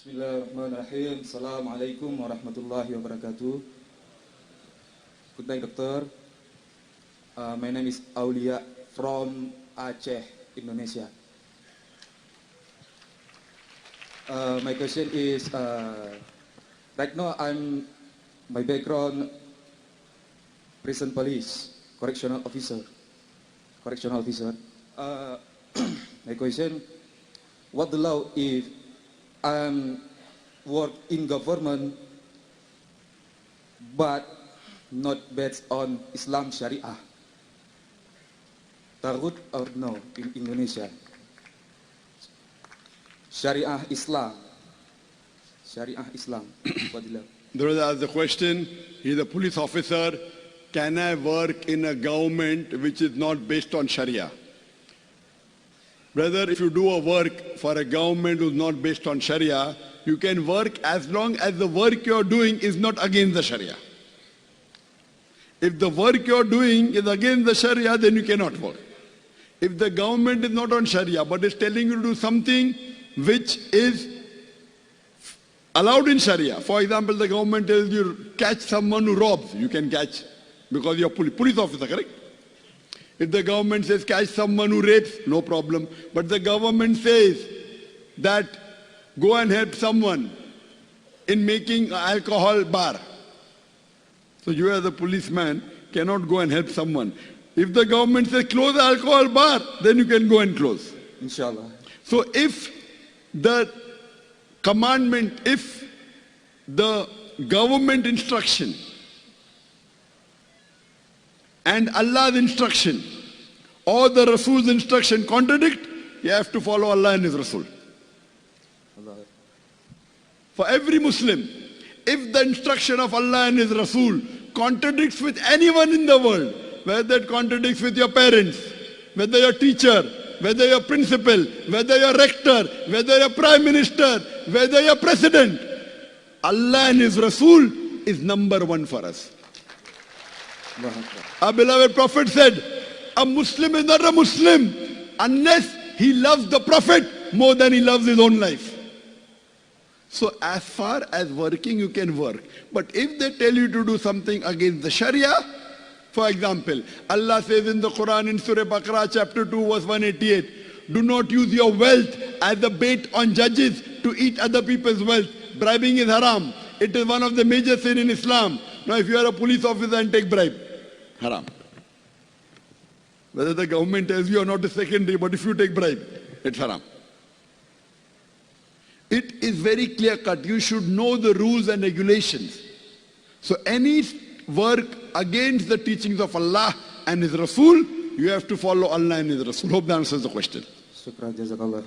Bismillahirrahmanirrahim. Assalamualaikum warahmatullahi wabarakatuh. Good night, Doctor. My name is Aulia from Aceh, Indonesia. My question is, right now my background, prison police, correctional officer. My question, what the law if work in government but not based on Islam Syariah? Tarut or no in Indonesia? Syariah Islam. There was asked the question, he is a police officer, can I work in a government which is not based on Sharia? Brother, if you do a work for a government who's not based on Sharia, you can work as long as the work you're doing is not against the Sharia. If the work you're doing is against the Sharia, then you cannot work. If the government is not on Sharia, but is telling you to do something which is allowed in Sharia. For example, the government tells you catch someone who robs, you can catch because you're police officer, correct? If the government says catch someone who rapes, no problem. But the government says that go and help someone in making an alcohol bar. So you as a policeman cannot go and help someone. If the government says close the alcohol bar, then you can go and close. Inshallah. So if the commandment, if the government instruction and Allah's instruction or the Rasul's instruction contradict, you have to follow Allah and His Rasul. For every Muslim, if the instruction of Allah and His Rasul contradicts with anyone in the world, whether it contradicts with your parents, whether your teacher, whether your principal, whether your rector, whether your prime minister, whether your president, Allah and His Rasul is number one for us. Our beloved Prophet said, a Muslim is not a Muslim unless he loves the Prophet more than he loves his own life. So as far as working, you can work. But if they tell you to do something against the Sharia, for example, Allah says in the Quran in Surah Baqarah chapter 2 verse 188, do not use your wealth as a bait on judges to eat other people's wealth. Bribing is haram. It is one of the major sins in Islam. Now if you are a police officer and take bribe, haram. Whether the government tells you or not is secondary, but if you take bribe, it's haram. It is very clear cut. You should know the rules and regulations. So any work against the teachings of Allah and His Rasul, you have to follow Allah and His Rasul. Hope that answers the question. Shukran, Jazakallahu.